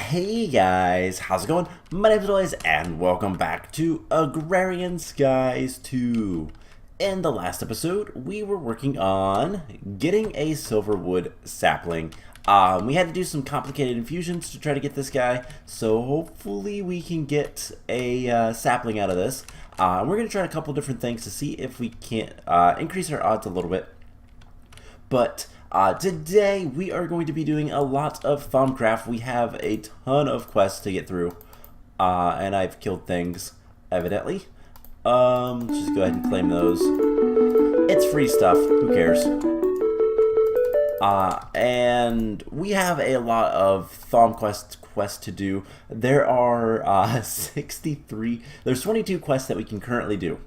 Hey guys, how's it going? My name's Noise and welcome back to Agrarian Skies 2. In the last episode, we were working on getting a Silverwood Sapling. We had to do some complicated infusions to try to get this guy, so hopefully we can get a sapling out of this. We're going to try a couple different things to see if we can't increase our odds a little bit. But today we are going to be doing a lot of Thaumcraft. We have a ton of quests to get through, and I've killed things, evidently. Let's just go ahead and claim those. It's free stuff, who cares? And we have a lot of Thaumcraft quests to do. There are 63, there's 22 quests that we can currently do.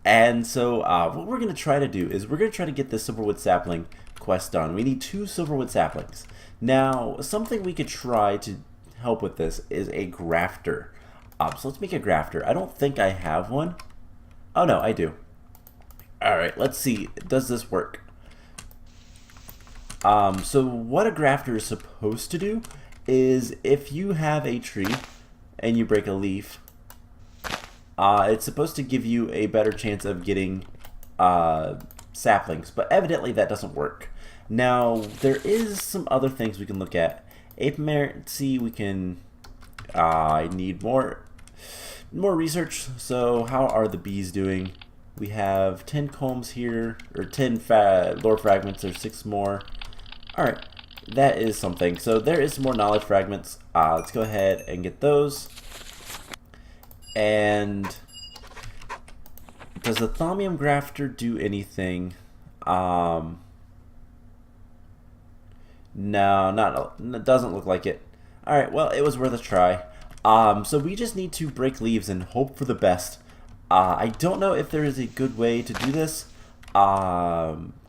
And so what we're going to try to do is we're going to try to get this Silverwood Sapling quest done. We need 2 Silverwood Saplings. Now, something we could try to help with this is a grafter. So let's make a grafter. I don't think I have one. Oh no, I do. Alright, let's see. Does this work? So what a grafter is supposed to do is if you have a tree and you break a leaf, it's supposed to give you a better chance of getting saplings, but evidently that doesn't work. Now, there is some other things we can look at. Apiary, we can, I need more research. So how are the bees doing? We have 10 combs here, or 10 lore fragments, there's 6 more. Alright, that is something. So there is some more knowledge fragments. Let's go ahead and get those. And does the Thaumium grafter do anything? No, it doesn't look like it. Alright, well, it was worth a try. So we just need to break leaves and hope for the best. I don't know if there is a good way to do this.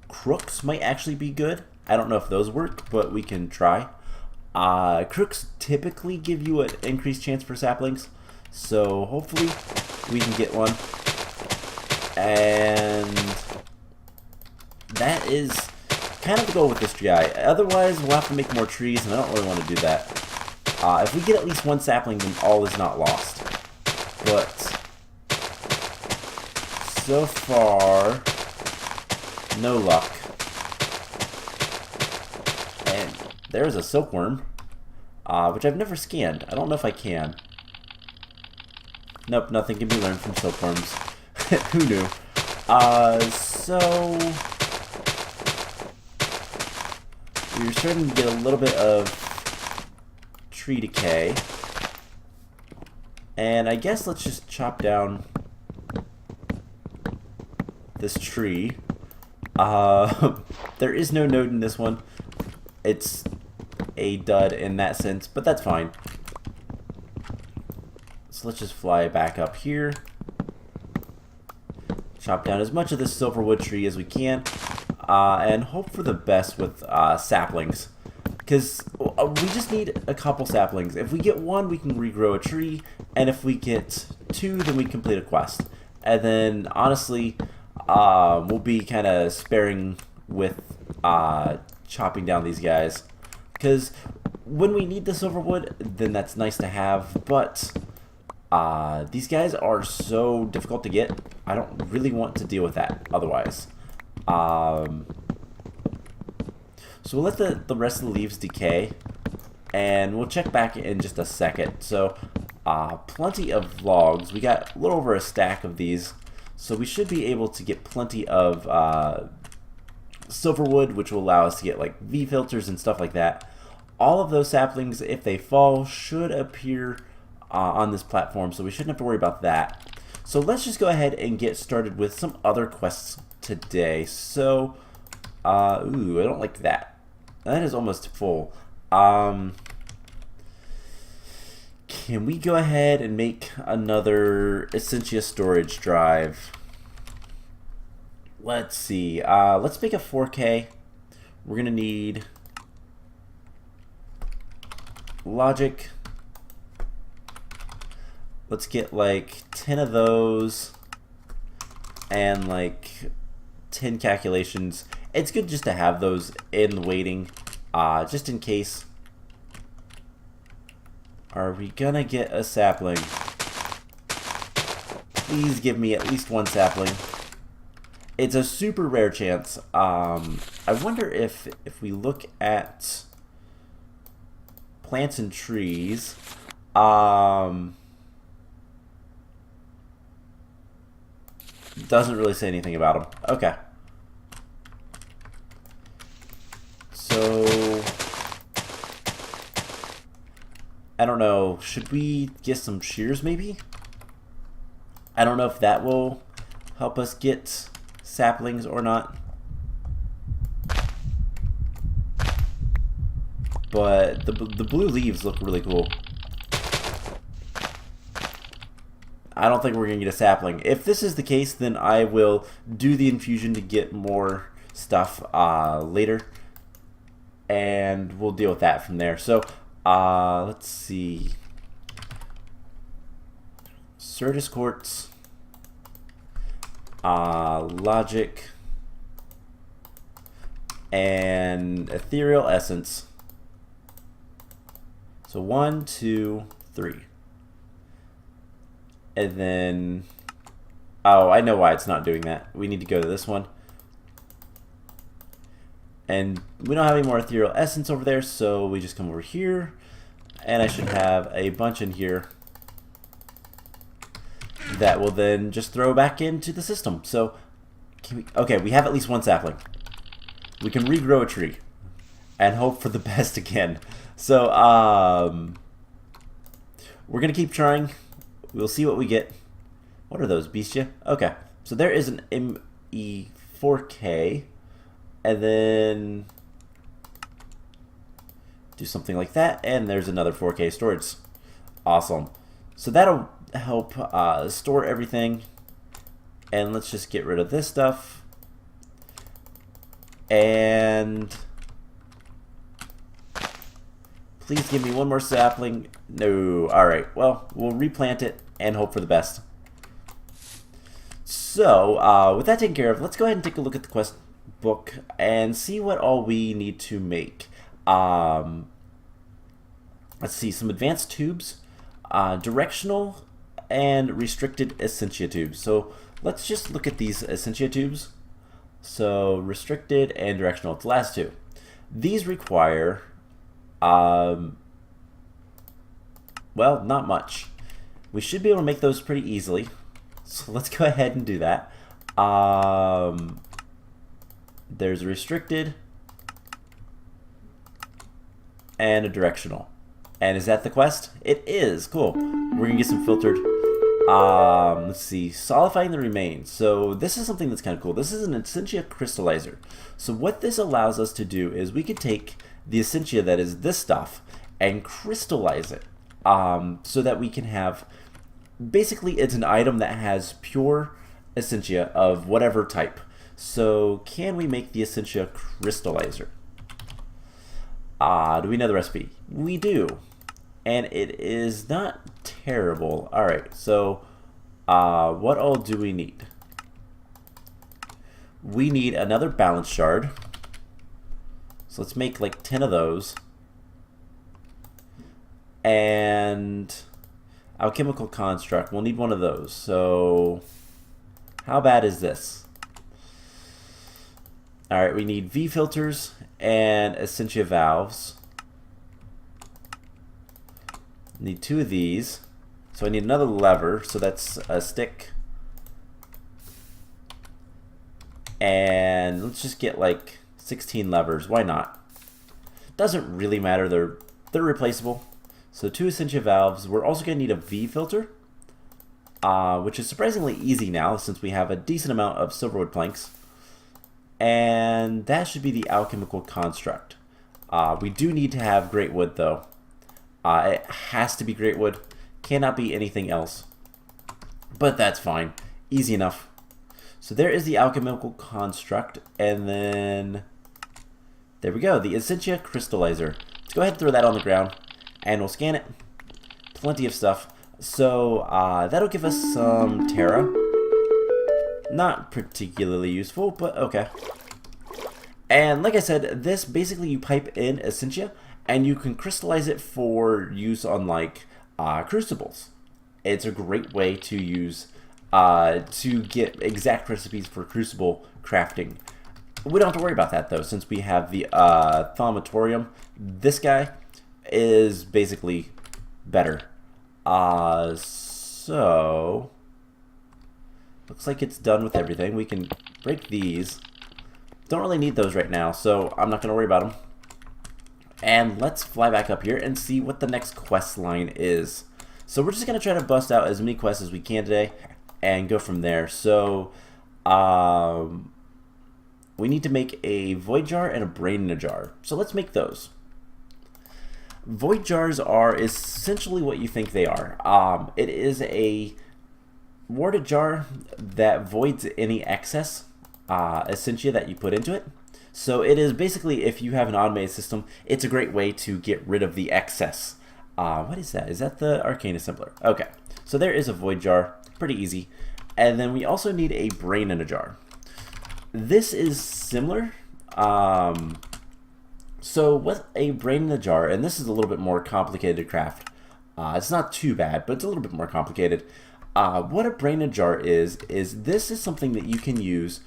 Crooks might actually be good. I don't know if those work, but we can try. Crooks typically give you an increased chance for saplings. So hopefully we can get one. And that is kind of the goal with this guy. Otherwise we'll have to make more trees, and I don't really want to do that. If we get at least 1 sapling, then all is not lost. But so far, no luck. And there's a silkworm, which I've never scanned. I don't know if I can. Nope, nothing can be learned from silkworms. Who knew? So we're starting to get a little bit of tree decay. And I guess let's just chop down this tree. There is no node in this one. It's a dud in that sense, but that's fine. So let's just fly back up here. Chop down as much of this silverwood tree as we can. And hope for the best with saplings. Because we just need a couple saplings. If we get 1, we can regrow a tree. And if we get 2, then we complete a quest. And then, honestly, we'll be kind of sparing with chopping down these guys. Because when we need the silverwood, then that's nice to have. But these guys are so difficult to get. I don't really want to deal with that otherwise. So we'll let the rest of the leaves decay, and we'll check back in just a second. So plenty of logs. We got a little over a stack of these, so we should be able to get plenty of silverwood, which will allow us to get like V filters and stuff like that. All of those saplings, if they fall, should appear on this platform, so we shouldn't have to worry about that. So let's just go ahead and get started with some other quests today. So, ooh, I don't like that. That is almost full. Can we go ahead and make another Essentia storage drive? Let's see. Let's make a 4K. We're gonna need logic. Let's get like 10 of those and like 10 calculations. It's good just to have those in the waiting, just in case Are we gonna get a sapling? Please give me at least one sapling. It's a super rare chance. I wonder if we look at plants and trees, doesn't really say anything about them. Okay. So I don't know. Should we get some shears maybe? I don't know if that will help us get saplings or not. But the blue leaves look really cool. I don't think we're going to get a sapling. If this is the case, then I will do the infusion to get more stuff later. And we'll deal with that from there. So, let's see. Certus quartz. Logic. And ethereal essence. So 1, 2, 3. And then, oh, I know why it's not doing that. We need to go to this one. And we don't have any more ethereal essence over there, so we just come over here. And I should have a bunch in here that will then just throw back into the system. So, okay, we have at least one sapling. We can regrow a tree and hope for the best again. So, we're going to keep trying. We'll see what we get. What are those, Beastia? Okay, so there is an ME4K. And then do something like that. And there's another 4K storage. Awesome. So that'll help store everything. And let's just get rid of this stuff. And please give me one more sapling. No. Alright. Well, we'll replant it and hope for the best. So, with that taken care of, let's go ahead and take a look at the quest book and see what all we need to make. Let's see, some advanced tubes, directional and restricted essentia tubes. So let's just look at these essentia tubes. So restricted and directional, it's the last two. These require well, not much. We should be able to make those pretty easily, so let's go ahead and do that. There's a restricted and a directional. And is that the quest? It is. Cool. We're going to get some filtered. Let's see. Solidifying the remains. So this is something that's kind of cool. This is an essentia crystallizer. So what this allows us to do is we could take the essentia that is this stuff and crystallize it. So that we can have, basically it's an item that has pure essentia of whatever type. So, can we make the essentia crystallizer? Do we know the recipe? We do. And it is not terrible. Alright, so what all do we need? We need another balance shard. So let's make like 10 of those. And alchemical construct, we'll need one of those. So, how bad is this? Alright, we need V filters and essentia valves. Need 2 of these. So I need another lever, so that's a stick. And let's just get like 16 levers. Why not? Doesn't really matter, they're replaceable. So 2 essentia valves. We're also going to need a V filter, which is surprisingly easy now since we have a decent amount of silverwood planks. And that should be the alchemical construct. We do need to have great wood though. It has to be great wood. Cannot be anything else. But that's fine. Easy enough. So there is the alchemical construct. And then there we go. The essentia crystallizer. Let's go ahead and throw that on the ground. And we'll scan it. Plenty of stuff. So that'll give us some Terra. Not particularly useful, but okay. And like I said, this basically you pipe in essentia and you can crystallize it for use on like crucibles. It's a great way to use to get exact recipes for crucible crafting. We don't have to worry about that though, since we have the Thaumatorium. This guy is basically better. So looks like it's done with everything. We can break these. Don't really need those right now, so I'm not going to worry about them. And let's fly back up here and see what the next quest line is. So we're just going to try to bust out as many quests as we can today and go from there. So we need to make a void jar and a brain in a jar. So let's make those. Void jars are essentially what you think they are. It is a warded jar that voids any excess essentia that you put into it. So it is basically, if you have an automated system, it's a great way to get rid of the excess. What is that? Is that the arcane assembler? Okay, so there is a void jar, pretty easy. And then we also need a brain in a jar. This is similar. So with a brain in a jar, and this is a little bit more complicated to craft. It's not too bad, but it's a little bit more complicated. What a brain in a jar is this is something that you can use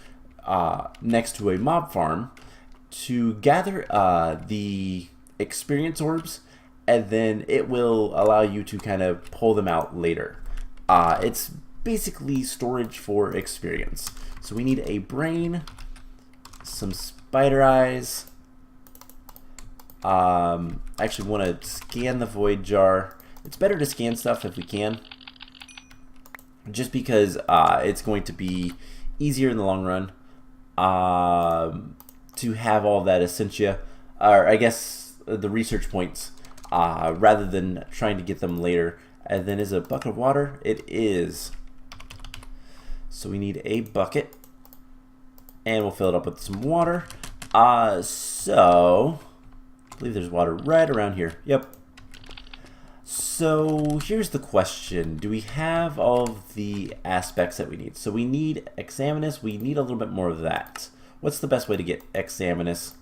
next to a mob farm to gather the experience orbs, and then it will allow you to kind of pull them out later. It's basically storage for experience. So we need a brain, some spider eyes. I actually want to scan the void jar. It's better to scan stuff if we can, just because it's going to be easier in the long run to have all that essentia, or I guess the research points, rather than trying to get them later. And then is a bucket of water? It is. So we need a bucket, and we'll fill it up with some water. So I believe there's water right around here. Yep. So here's the question. Do we have all of the aspects that we need? So we need Examinus. We need a little bit more of that. What's the best way to get Examinus?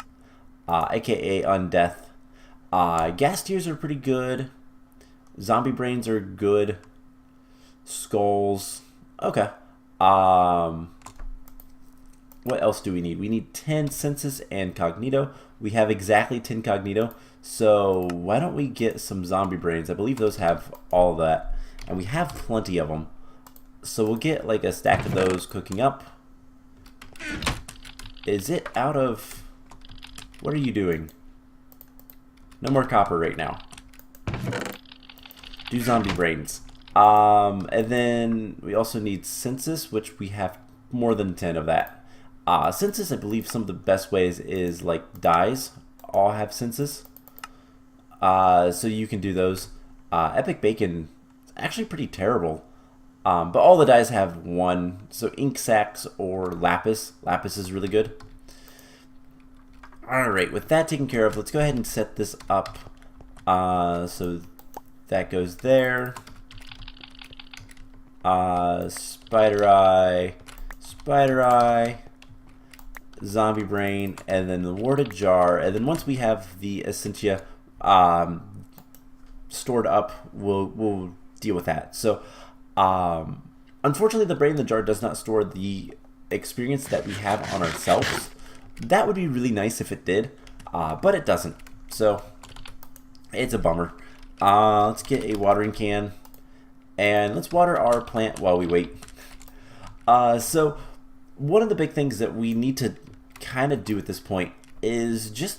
AKA Undeath. Gas tears are pretty good. Zombie brains are good. Skulls. Okay. What else do we need? We need 10 Census and Cognito. We have exactly 10 Cognito. So why don't we get some zombie brains? I believe those have all of that. And we have plenty of them. So we'll get like a stack of those cooking up. Is it out of... What are you doing? No more copper right now. Do zombie brains. And then we also need Census, which we have more than 10 of that. Census, I believe some of the best ways is like dyes all have Census. So you can do those. Epic Bacon, actually pretty terrible. But all the dyes have one. So ink sacks or lapis. Lapis is really good. Alright, with that taken care of, let's go ahead and set this up. So that goes there. Spider eye, zombie brain, and then the warded jar. And then once we have the essentia stored up, we'll deal with that. So unfortunately, the brain in the jar does not store the experience that we have on ourselves. That would be really nice if it did, but it doesn't. So it's a bummer. Let's get a watering can, and let's water our plant while we wait. So one of the big things that we need to kind of do at this point is just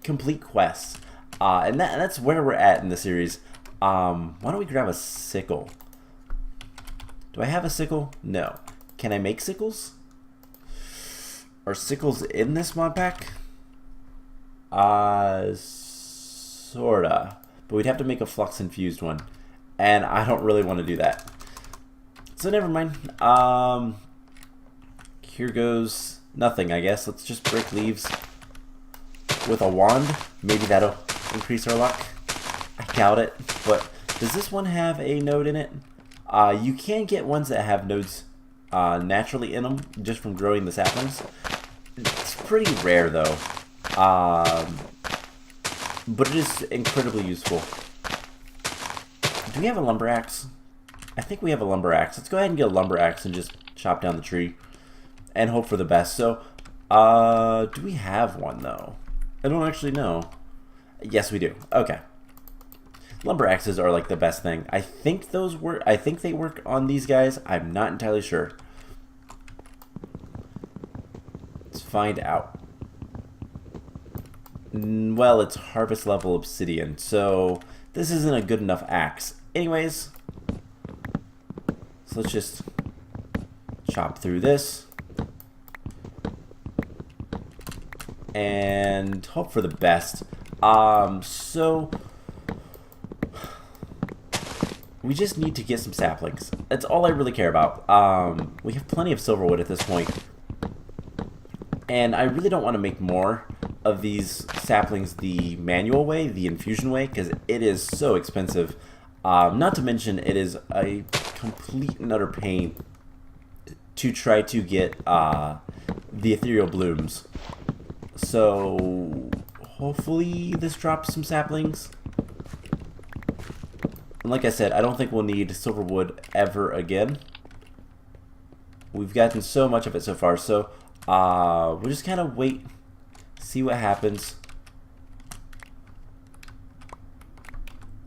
complete quests. And that's where we're at in the series. Why don't we grab a sickle? Do I have a sickle? No. Can I make sickles? Are sickles in this mod pack? Sorta. But we'd have to make a flux infused one. And I don't really want to do that. So never mind. Here goes nothing, I guess. Let's just break leaves with a wand. Maybe that'll increase our luck. I doubt it. But does this one have a node in it? You can get ones that have nodes naturally in them just from growing the saplings. It's pretty rare though. but it is incredibly useful. Do we have a lumber axe? I think we have a lumber axe. Let's go ahead and get a lumber axe and just chop down the tree and hope for the best. So, do we have one though? I don't actually know. Yes, we do. Okay. Lumber axes are like the best thing. I think those work. I think they work on these guys. I'm not entirely sure. Let's find out. Well, it's harvest level obsidian, so this isn't a good enough axe. Anyways, so let's just chop through this and hope for the best. So we just need to get some saplings. That's all I really care about. We have plenty of silverwood at this point, and I really don't want to make more of these saplings the manual way, the infusion way, because it is so expensive. Not to mention, it is a complete and utter pain to try to get the ethereal blooms. So hopefully this drops some saplings. And like I said, I don't think we'll need silverwood ever again. We've gotten so much of it so far, so we'll just kind of wait, see what happens.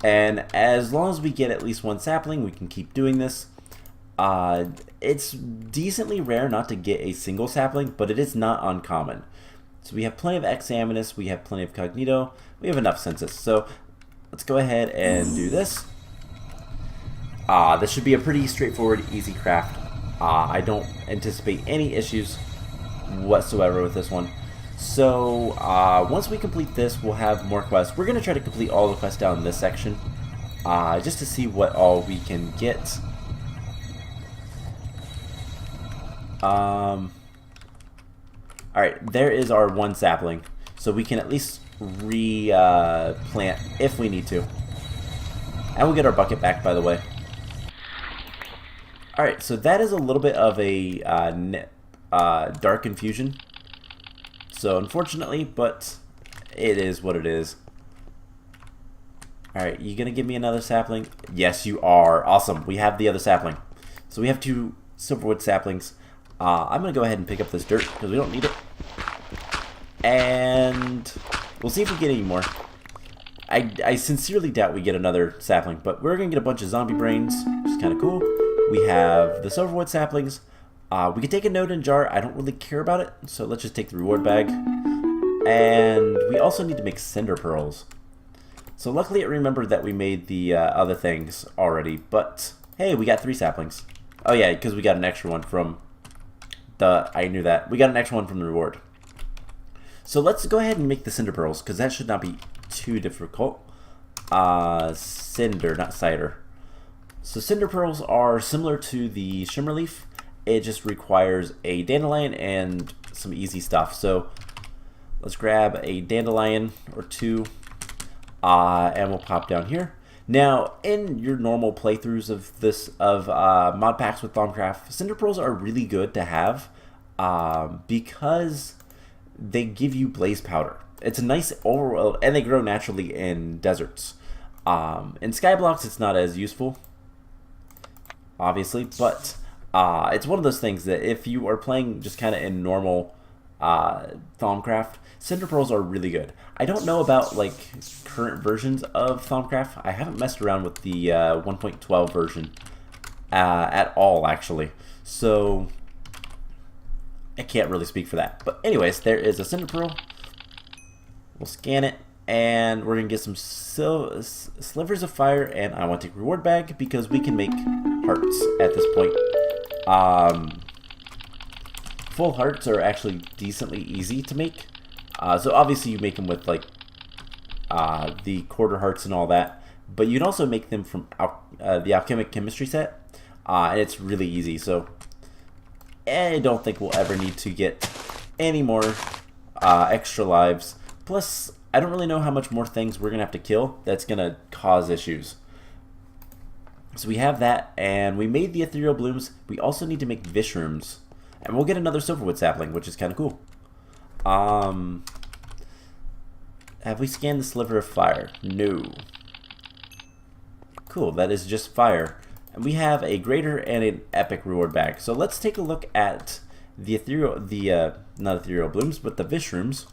And as long as we get at least one sapling, we can keep doing this. It's decently rare not to get a single sapling, but it is not uncommon. So we have plenty of examinus, we have plenty of cognito, we have enough census. So let's go ahead and do this. This should be a pretty straightforward, easy craft. I don't anticipate any issues whatsoever with this one. So once we complete this, we'll have more quests. We're going to try to complete all the quests down in this section, just to see what all we can get. Alright, there is our one sapling, so we can at least replant if we need to. And we'll get our bucket back, by the way. Alright, so that is a little bit of a dark infusion. So unfortunately, but it is what it is. Alright, you gonna give me another sapling? Yes, you are. Awesome. We have the other sapling. So we have 2 silverwood saplings. I'm gonna go ahead and pick up this dirt because we don't need it. And we'll see if we get any more. I sincerely doubt we get another sapling, but we're gonna get a bunch of zombie brains, which is kind of cool. We have the silverwood saplings. We can take a node and jar. I don't really care about it, so let's just take the reward bag. And we also need to make cinder pearls. So luckily it remembered that we made the other things already, but hey, we got 3 saplings. Oh yeah, because we got an extra one from the, I knew that. We got an extra one from the reward. So let's go ahead and make the cinder pearls, because that should not be too difficult. Cinder, not cider. So cinder pearls are similar to the shimmer leaf. It just requires a dandelion and some easy stuff. So let's grab a dandelion or 2, and we'll pop down here. Now, in your normal playthroughs of this mod packs with Thaumcraft, cinder pearls are really good to have because they give you blaze powder. It's a nice overall, and they grow naturally in deserts. In skyblocks, it's not as useful, obviously, but it's one of those things that if you are playing just kind of in normal Thaumcraft, cinder pearls are really good. I don't know about like current versions of Thaumcraft. I haven't messed around with the 1.12 version at all, actually. So I can't really speak for that. But anyways, there is a cinder pearl. We'll scan it, and we're gonna get some slivers of fire. And I want to take reward bag because we can make hearts at this point. Full hearts are actually decently easy to make. So obviously you make them with like the quarter hearts and all that, but you can also make them from the alchemic chemistry set, and it's really easy. So I don't think we'll ever need to get any more extra lives. Plus, I don't really know how much more things we're gonna have to kill that's gonna cause issues. So we have that, and we made the ethereal blooms. We also need to make vishrooms, and we'll get another silverwood sapling, which is kind of cool. Have we scanned the sliver of fire? No. Cool, that is just fire. And we have a greater and an epic reward bag. So let's take a look at the ethereal, not ethereal blooms, but the vishrooms.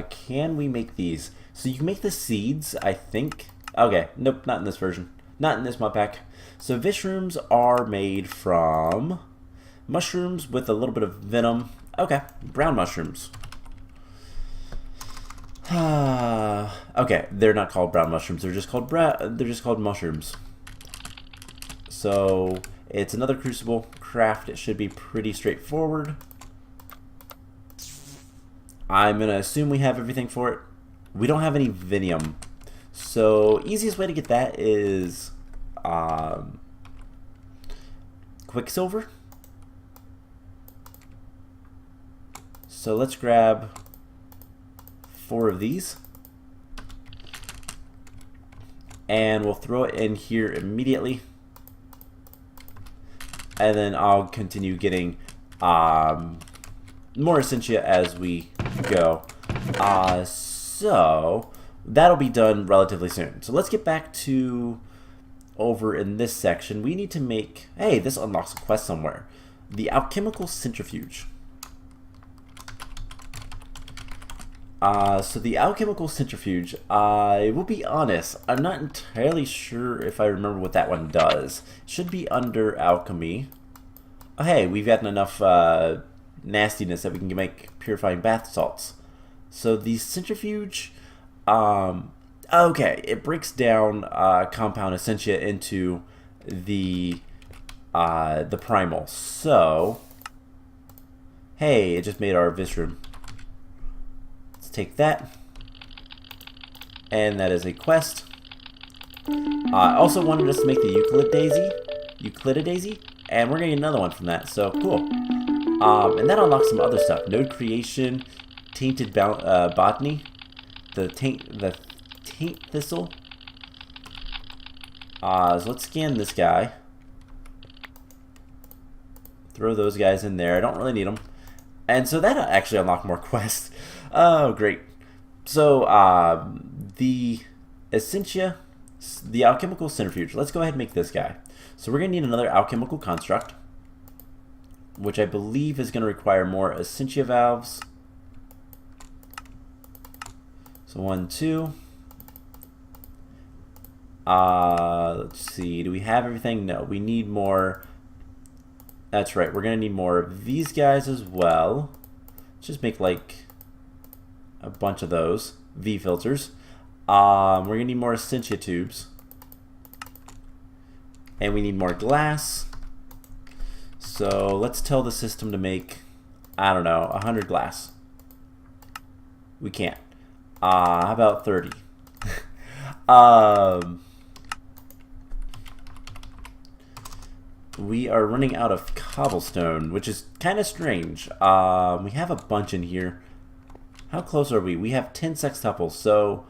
Can we make these? So you can make the seeds, I think. Okay, nope, not in this version. Not in this mod pack. So vishrooms are made from mushrooms with a little bit of venom. Okay, brown mushrooms. Okay, they're not called brown mushrooms. They're just called mushrooms. So it's another crucible craft. It should be pretty straightforward. I'm gonna assume we have everything for it. We don't have any vinium, so easiest way to get that is quicksilver. So let's grab 4 of these, and we'll throw it in here immediately, and then I'll continue getting more essentia as we go. So that'll be done relatively soon. So let's get back to over in this section. We need to make, hey, this unlocks a quest somewhere. The alchemical centrifuge. So the alchemical centrifuge, I will be honest, I'm not entirely sure if I remember what that one does. It should be under alchemy. Oh, hey, we've gotten enough nastiness that we can make purifying bath salts. So the centrifuge, okay, it breaks down compound essentia into the primal. So, hey, it just made our visroom. Let's take that, and that is a quest. I also wanted us to make the Euclididaisy, and we're gonna get another one from that. So cool. And that unlocks some other stuff. Node creation, tainted botany, the taint thistle. So let's scan this guy. Throw those guys in there. I don't really need them. And so that actually unlocked more quests. Oh, great. So the essentia, the alchemical centrifuge. Let's go ahead and make this guy. So we're gonna need another alchemical construct, which I believe is going to require more essentia valves. So 1, 2. Let's see. Do we have everything? No. We need more. That's right. We're going to need more of these guys as well. Let's just make like a bunch of those V filters. We're going to need more essentia tubes. And we need more glass. So let's tell the system to make, I don't know, 100 glass. We can't. How about 30? We are running out of cobblestone, which is kind of strange. We have a bunch in here. How close are we? We have 10 sextuples, so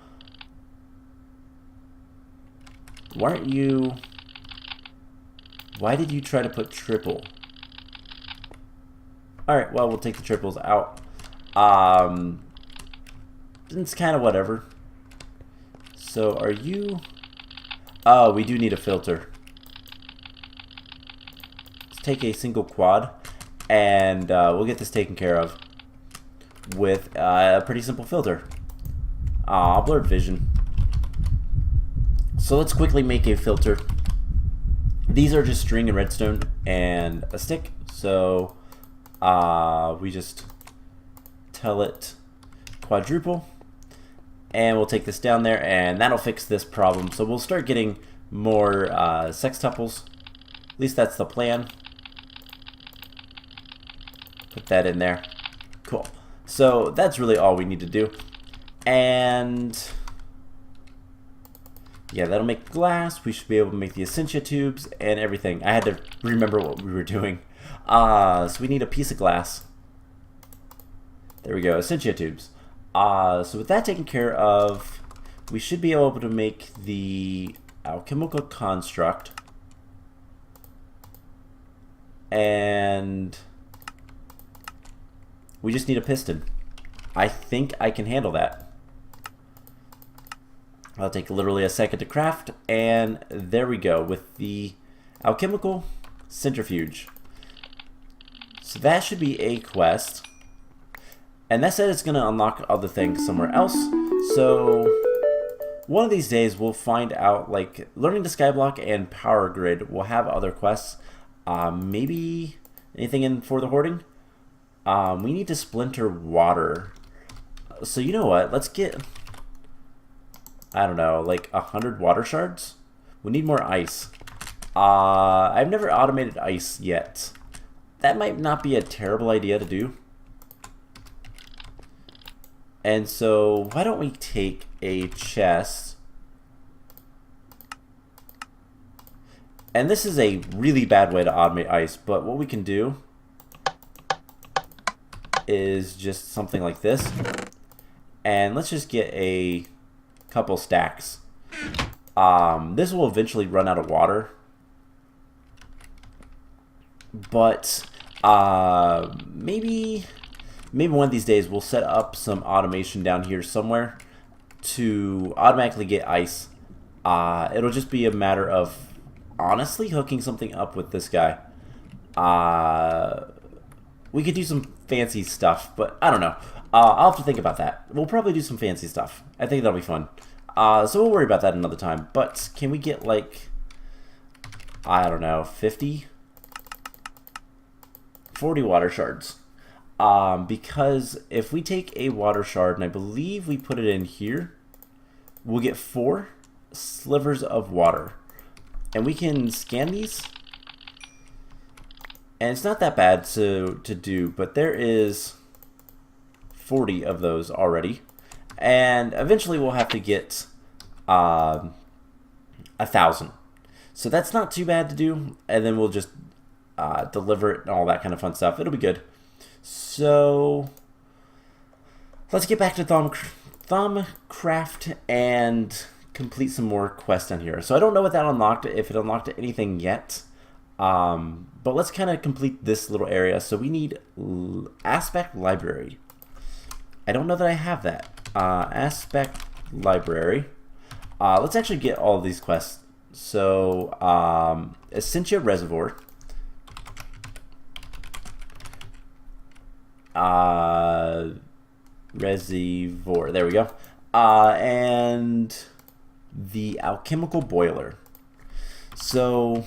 why did you try to put triple? Alright, well, we'll take the triples out. It's kind of whatever. So, are you... Oh, we do need a filter. Let's take a single quad, and we'll get this taken care of with a pretty simple filter. Blurred vision. So let's quickly make a filter. These are just string and redstone and a stick. So we just tell it quadruple, and we'll take this down there, and that'll fix this problem. So we'll start getting more sextuples. At least that's the plan. Put that in there. Cool. So that's really all we need to do. And yeah, that'll make glass. We should be able to make the essentia tubes and everything. I had to remember what we were doing. So we need a piece of glass. There we go, essentia tubes. So with that taken care of, we should be able to make the alchemical construct. And We just need a piston. I think I can handle that. I'll take literally a second to craft, and there we go with the alchemical centrifuge. So that should be a quest. And that said it's going to unlock other things somewhere else. So one of these days we'll find out, like, learning the skyblock and power grid will have other quests. Maybe anything in for the hoarding? We need to splinter water. So you know what? Let's get, I don't know, like 100 water shards? We need more ice. I've never automated ice yet. That might not be a terrible idea to do. And so why don't we take a chest. And this is a really bad way to automate ice, but what we can do is just something like this. And let's just get a couple stacks. This will eventually run out of water. But maybe one of these days we'll set up some automation down here somewhere to automatically get ice. It'll just be a matter of honestly hooking something up with this guy. We could do some fancy stuff, but I don't know. I'll have to think about that. We'll probably do some fancy stuff. I think that'll be fun. So we'll worry about that another time. But can we get, like, I don't know, 40 water shards? Because if we take a water shard, and I believe we put it in here, we'll get 4 slivers of water. And we can scan these. And it's not that bad to do, but there is 40 of those already. And eventually we'll have to get 1,000. So that's not too bad to do. And then we'll just deliver it and all that kind of fun stuff. It'll be good. So let's get back to Thaumcraft and complete some more quests down here. So I don't know what that unlocked, if it unlocked anything yet. But let's kind of complete this little area. So we need aspect library. I don't know that I have that. Aspect library. Let's actually get all of these quests. So Essentia Reservoir. Reservoir. There we go. And the alchemical boiler. So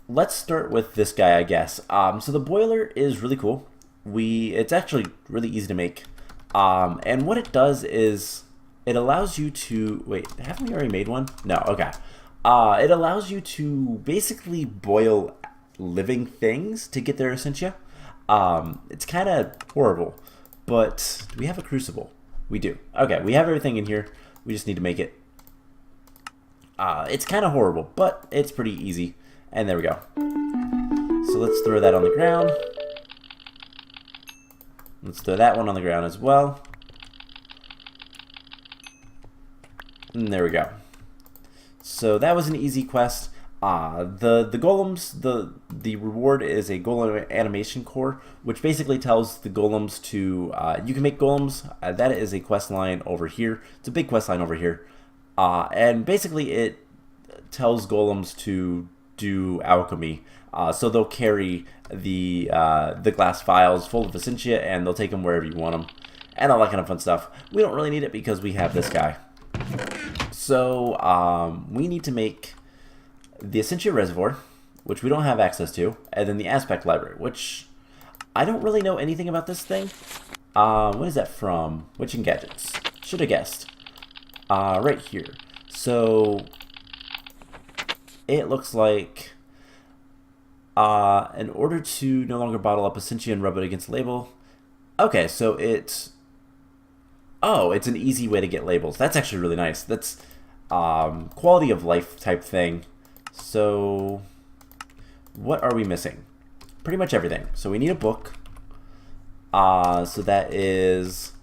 let's start with this guy, I guess. So the boiler is really cool. It's actually really easy to make. And what it does is it allows you to, wait, haven't we already made one? No, okay. It allows you to basically boil living things to get their essentia. It's kind of horrible, but do we have a crucible? We do. Okay, we have everything in here. We just need to make it. It's kind of horrible, but it's pretty easy. And there we go. So let's throw that on the ground. Let's throw that one on the ground as well. And there we go. So that was an easy quest. The golems, the reward is a golem animation core, which basically tells the golems to, you can make golems. That is a quest line over here. It's a big quest line over here. And basically it tells golems to do alchemy. So they'll carry the glass vials full of essentia, and they'll take them wherever you want them, and all that kind of fun stuff. We don't really need it because we have this guy. So we need to make the Essentia Reservoir, which we don't have access to, and then the Aspect Library, which I don't really know anything about this thing. What is that from? Witching Gadgets. Should have guessed. Right here. So it looks like in order to no longer bottle up Essentia and rub it against a label. Okay, so it's an easy way to get labels. That's actually really nice. That's quality of life type thing. So what are we missing? Pretty much everything. So we need a book. So that is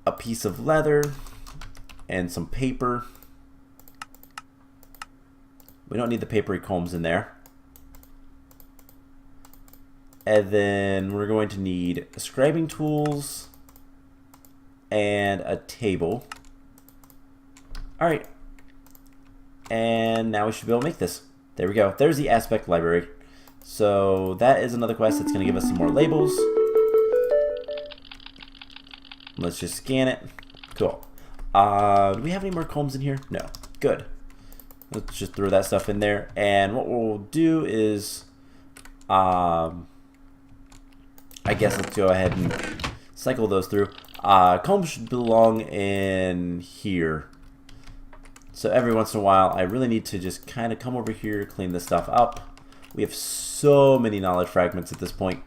a piece of leather and some paper. We don't need the papery combs in there. And then we're going to need scribing tools and a table. All right. And now we should be able to make this. There we go. There's the aspect library. So that is another quest that's going to give us some more labels. Let's just scan it. Cool. Do we have any more combs in here? No. Good. Let's just throw that stuff in there. And what we'll do is, I guess let's go ahead and cycle those through. Combs should belong in here. So every once in a while, I really need to just kind of come over here, clean this stuff up. We have so many knowledge fragments at this point.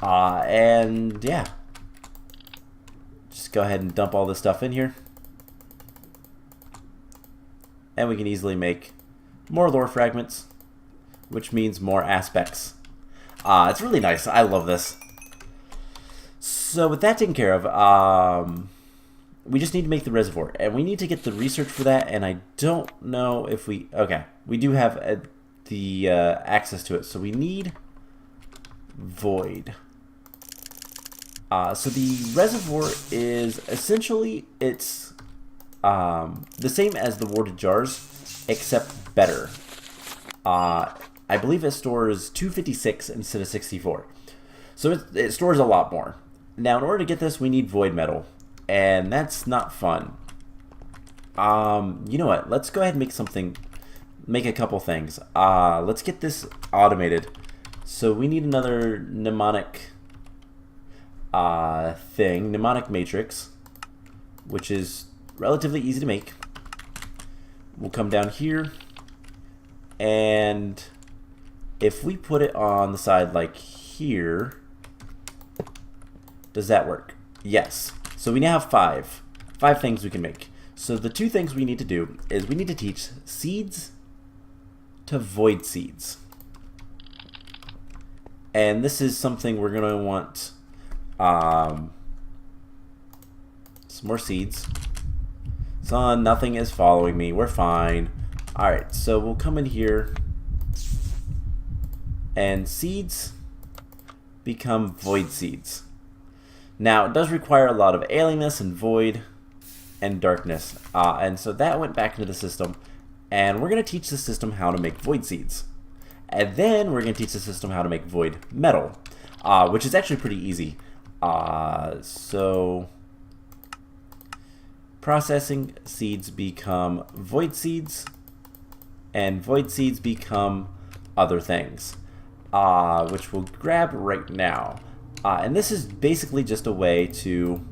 And yeah. Just go ahead and dump all this stuff in here. And we can easily make more lore fragments, which means more aspects. It's really nice. I love this. So with that taken care of, we just need to make the reservoir, and we need to get the research for that, and I don't know if we... Okay, we do have the access to it, so we need void. So the reservoir is essentially, it's the same as the warded jars, except better. I believe it stores 256 instead of 64. So it stores a lot more. Now, in order to get this, we need void metal. And that's not fun. You know what? Let's go ahead and make something. Make a couple things. Let's get this automated. So we need another mnemonic thing. Mnemonic matrix. Which is relatively easy to make. We'll come down here. And if we put it on the side like here. Does that work? Yes. So we now have five things we can make. So the two things we need to do is we need to teach seeds to void seeds. And this is something we're going to want some more seeds. Son, nothing is following me. We're fine. Alright, so we'll come in here and seeds become void seeds. Now, it does require a lot of alienness and void and darkness. And so that went back into the system. And we're going to teach the system how to make void seeds. And then we're going to teach the system how to make void metal, which is actually pretty easy. So processing seeds become void seeds. And void seeds become other things, which we'll grab right now. And this is basically just a way to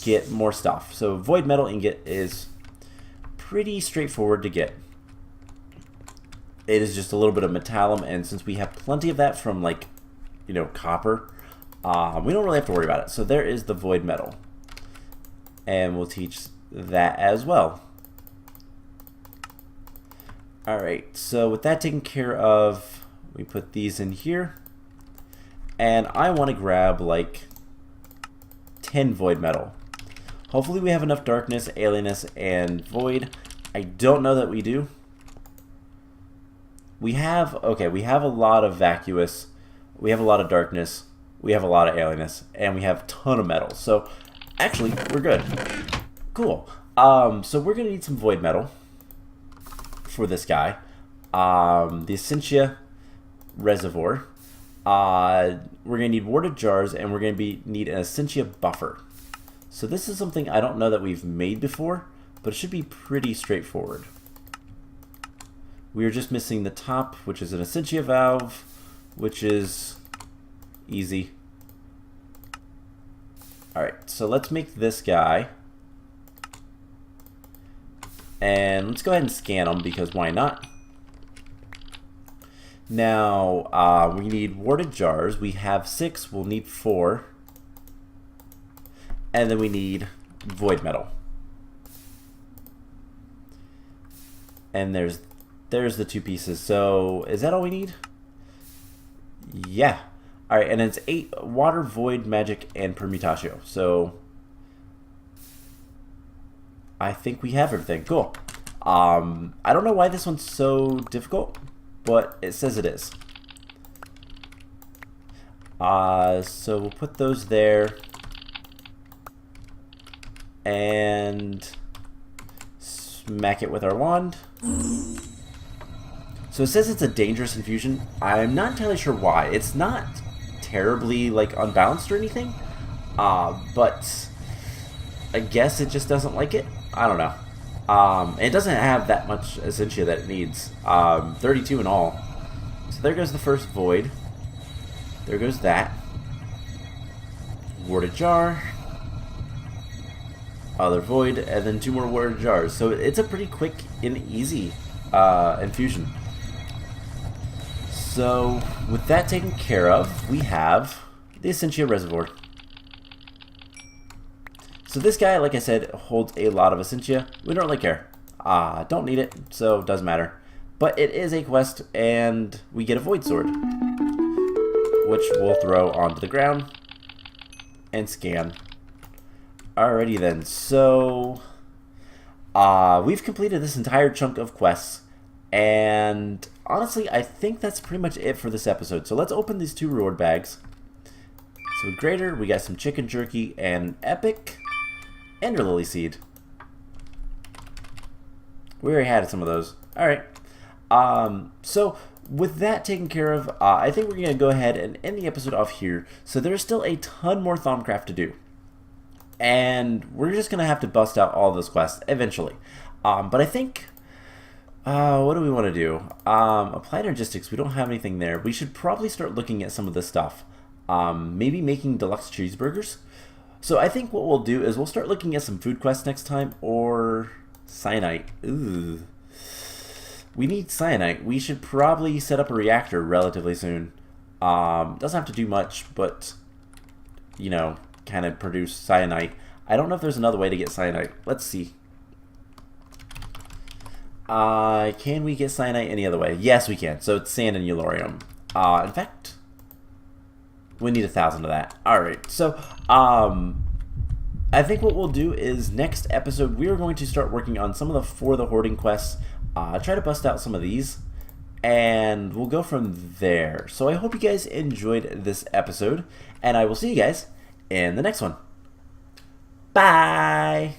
get more stuff. So void metal ingot is pretty straightforward to get. It is just a little bit of metallum, and since we have plenty of that from, like, you know, copper, we don't really have to worry about it. So there is the void metal. And we'll teach that as well. Alright, so with that taken care of, we put these in here, and I want to grab like 10 void metal. Hopefully we have enough darkness, alienness, and void. I don't know that we do. We have, okay, we have a lot of vacuous, we have a lot of darkness, we have a lot of alienness, and we have a ton of metal. So actually, we're good. Cool. So we're gonna need some void metal for this guy. The Essentia reservoir. We're going to need warded jars, and we're going to need an Essentia buffer. So this is something I don't know that we've made before, but it should be pretty straightforward. We are just missing the top, which is an Essentia valve, which is easy. Alright, so let's make this guy. And let's go ahead and scan them, because why not? Now, we need warded jars. We have 6. We'll need 4. And then we need void metal. And there's the 2 pieces. So, is that all we need? Yeah. Alright, and it's 8 water, void, magic, and permutatio. So, I think we have everything. Cool. I don't know why this one's so difficult, but it says it is. So we'll put those there. And smack it with our wand. So it says it's a dangerous infusion. I'm not entirely sure why. It's not terribly like unbalanced or anything, but I guess it just doesn't like it. I don't know. It doesn't have that much essentia that it needs. 32 in all. So there goes the first void. There goes that. Warded jar. Other void, and then 2 more warded jars. So it's a pretty quick and easy infusion. So with that taken care of, we have the Essentia Reservoir. So this guy, like I said, holds a lot of Essentia. We don't really care. Don't need it, so it doesn't matter. But it is a quest, and we get a Void Sword, which we'll throw onto the ground and scan. Alrighty then, so we've completed this entire chunk of quests, and honestly, I think that's pretty much it for this episode. So let's open these 2 reward bags. So greater, we got some chicken jerky and epic Ender Lily seed. We already had some of those. Alright, so with that taken care of, I think we're going to go ahead and end the episode off here. So there's still a ton more Thaumcraft to do. And we're just going to have to bust out all those quests eventually. But I think, what do we want to do? Applied Energistics, we don't have anything there. We should probably start looking at some of this stuff. Maybe making deluxe cheeseburgers. So I think what we'll do is we'll start looking at some food quests next time. Or cyanite. Ooh. We need cyanite. We should probably set up a reactor relatively soon. Doesn't have to do much, but, you know, kind of produce cyanite. I don't know if there's another way to get cyanite. Let's see. Can we get cyanite any other way? Yes, we can. So it's sand and eulorium. In fact, we need 1,000 of that. Alright, so I think what we'll do is next episode we are going to start working on some of the For the Hoarding quests. Try to bust out some of these, and we'll go from there. So I hope you guys enjoyed this episode, and I will see you guys in the next one. Bye!